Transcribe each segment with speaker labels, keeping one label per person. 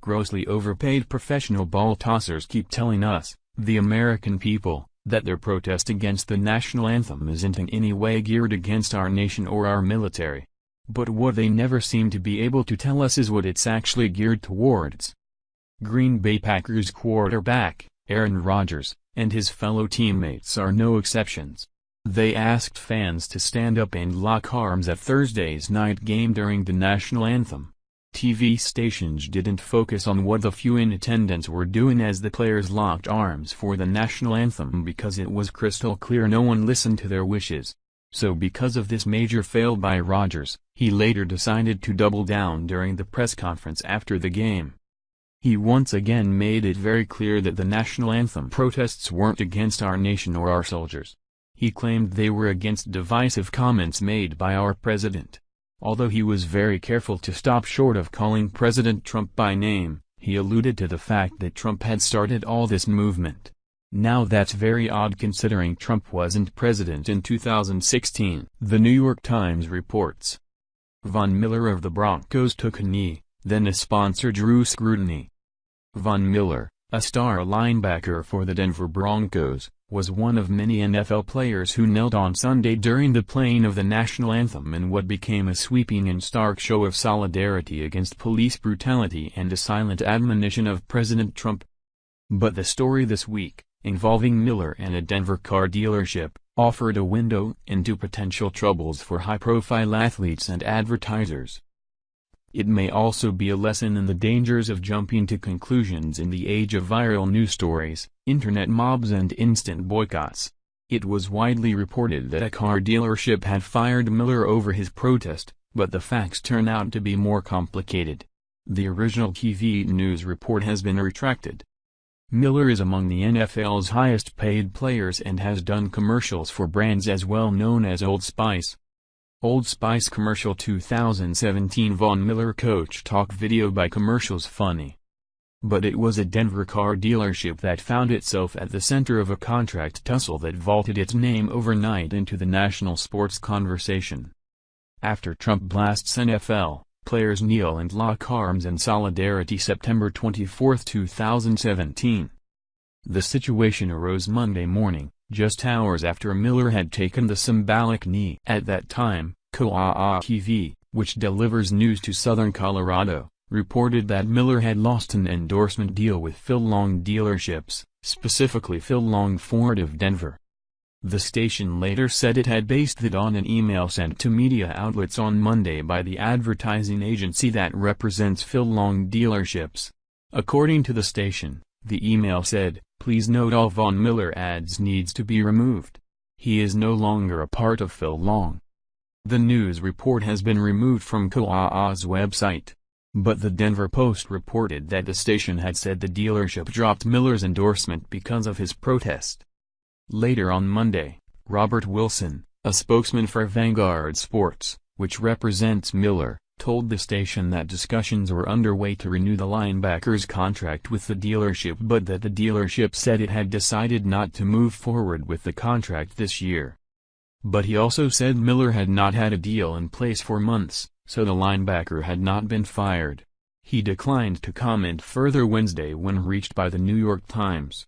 Speaker 1: grossly overpaid professional ball tossers keep telling us, the American people, that their protest against the national anthem isn't in any way geared against our nation or our military. But what they never seem to be able to tell us is what it's actually geared towards. Green Bay Packers quarterback, Aaron Rodgers, and his fellow teammates are no exceptions. They asked fans to stand up and lock arms at Thursday's night game during the national anthem. TV stations didn't focus on what the few in attendance were doing as the players locked arms for the national anthem because it was crystal clear no one listened to their wishes. So because of this major fail by Rodgers, he later decided to double down during the press conference after the game. He once again made it very clear that the national anthem protests weren't against our nation or our soldiers. He claimed they were against divisive comments made by our president. Although he was very careful to stop short of calling President Trump by name, he alluded to the fact that Trump had started all this movement. Now that's very odd considering Trump wasn't president in 2016, The New York Times reports. Von Miller of the Broncos took a knee, then a sponsor drew scrutiny. Von Miller, a star linebacker for the Denver Broncos, was one of many NFL players who knelt on Sunday during the playing of the national anthem in what became a sweeping and stark show of solidarity against police brutality and a silent admonition of President Trump. But the story this week, involving Miller and a Denver car dealership, offered a window into potential troubles for high-profile athletes and advertisers. It may also be a lesson in the dangers of jumping to conclusions in the age of viral news stories, internet mobs and instant boycotts. It was widely reported that a car dealership had fired Miller over his protest, but the facts turn out to be more complicated. The original TV news report has been retracted. Miller is among the NFL's highest-paid players and has done commercials for brands as well known as Old Spice. Old Spice commercial 2017 Von Miller coach talk video by commercials funny. But it was a Denver car dealership that found itself at the center of a contract tussle that vaulted its name overnight into the national sports conversation. After Trump blasts NFL, players kneel and lock arms in solidarity September 24, 2017. The situation arose Monday morning, just hours after Miller had taken the symbolic knee. At that time, KOAA TV, which delivers news to southern Colorado, reported that Miller had lost an endorsement deal with Phil Long dealerships, specifically Phil Long Ford of Denver. The station later said it had based it on an email sent to media outlets on Monday by the advertising agency that represents Phil Long dealerships. According to the station, the email said, "Please note all Von Miller ads needs to be removed. He is no longer a part of Phil Long." The news report has been removed from KOAA's website. But the Denver Post reported that the station had said the dealership dropped Miller's endorsement because of his protest. Later on Monday, Robert Wilson, a spokesman for Vanguard Sports, which represents Miller, told the station that discussions were underway to renew the linebacker's contract with the dealership but that the dealership said it had decided not to move forward with the contract this year. But he also said Miller had not had a deal in place for months, so the linebacker had not been fired. He declined to comment further Wednesday when reached by the New York Times.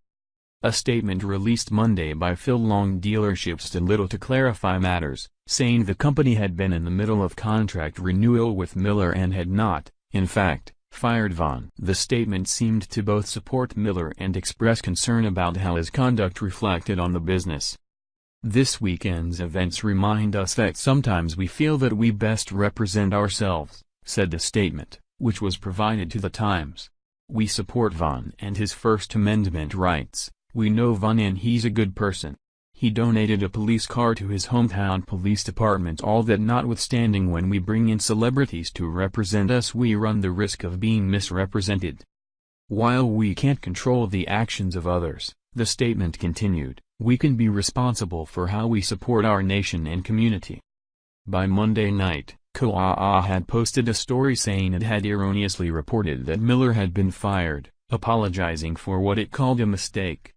Speaker 1: A statement released Monday by Phil Long dealerships did little to clarify matters, saying the company had been in the middle of contract renewal with Miller and had not, in fact, fired Von. The statement seemed to both support Miller and express concern about how his conduct reflected on the business. This weekend's events remind us that sometimes we feel that we best represent ourselves, said the statement, which was provided to the Times. We support Von and his First Amendment rights. We know Von and he's a good person. He donated a police car to his hometown police department. All that notwithstanding, when we bring in celebrities to represent us, we run the risk of being misrepresented. While we can't control the actions of others, the statement continued, we can be responsible for how we support our nation and community. By Monday night, KOAA had posted a story saying it had erroneously reported that Miller had been fired, apologizing for what it called a mistake.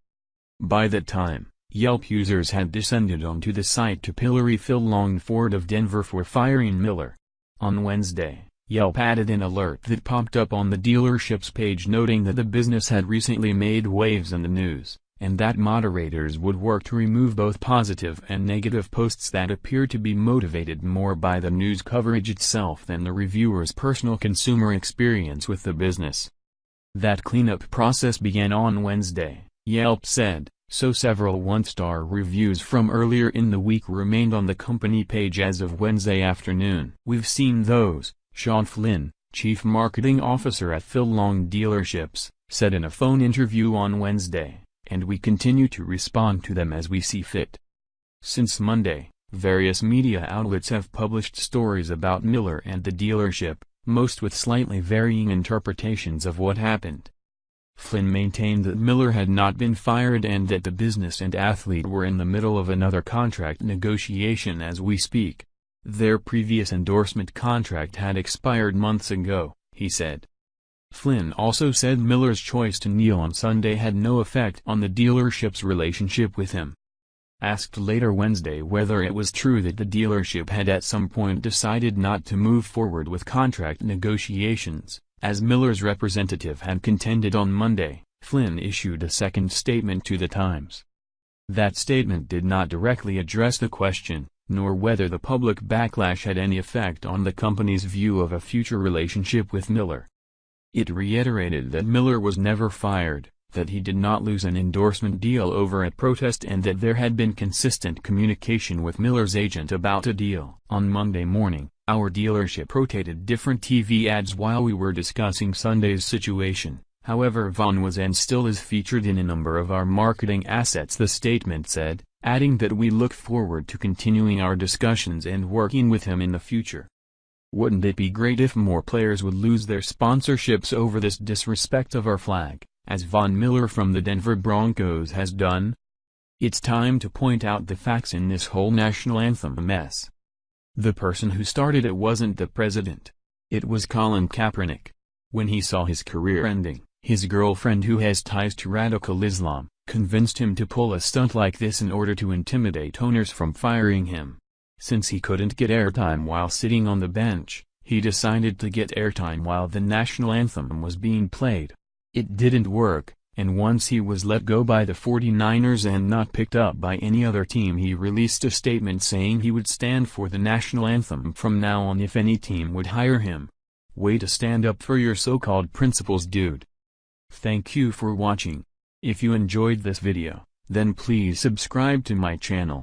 Speaker 1: By that time, Yelp users had descended onto the site to pillory Phil Long Ford of Denver for firing Miller. On Wednesday, Yelp added an alert that popped up on the dealership's page noting that the business had recently made waves in the news, and that moderators would work to remove both positive and negative posts that appear to be motivated more by the news coverage itself than the reviewer's personal consumer experience with the business. That cleanup process began on Wednesday, Yelp said, so several one-star reviews from earlier in the week remained on the company page as of Wednesday afternoon. "We've seen those," Sean Flynn, chief marketing officer at Phil Long Dealerships, said in a phone interview on Wednesday, "and we continue to respond to them as we see fit." Since Monday, various media outlets have published stories about Miller and the dealership, most with slightly varying interpretations of what happened. Flynn maintained that Miller had not been fired and that the business and athlete were in the middle of another contract negotiation as we speak. Their previous endorsement contract had expired months ago, he said. Flynn also said Miller's choice to kneel on Sunday had no effect on the dealership's relationship with him. Asked later Wednesday whether it was true that the dealership had at some point decided not to move forward with contract negotiations, as Miller's representative had contended on Monday, Flynn issued a second statement to the Times. That statement did not directly address the question, nor whether the public backlash had any effect on the company's view of a future relationship with Miller. It reiterated that Miller was never fired, that he did not lose an endorsement deal over a protest, and that there had been consistent communication with Miller's agent about a deal. On Monday morning, our dealership rotated different TV ads while we were discussing Sunday's situation. However, Vaughn was and still is featured in a number of our marketing assets, the statement said, adding that we look forward to continuing our discussions and working with him in the future. "Wouldn't it be great if more players would lose their sponsorships over this disrespect of our flag, as Von Miller from the Denver Broncos has done? It's time to point out the facts in this whole national anthem mess. The person who started it wasn't the president. It was Colin Kaepernick. When he saw his career ending, his girlfriend, who has ties to radical Islam, convinced him to pull a stunt like this in order to intimidate owners from firing him. Since he couldn't get airtime while sitting on the bench, he decided to get airtime while the national anthem was being played. It didn't work, and once he was let go by the 49ers and not picked up by any other team, he released a statement saying he would stand for the national anthem from now on if any team would hire him. Way to stand up for your so-called principles, dude. Thank you for watching. If you enjoyed this video, then please subscribe to my channel.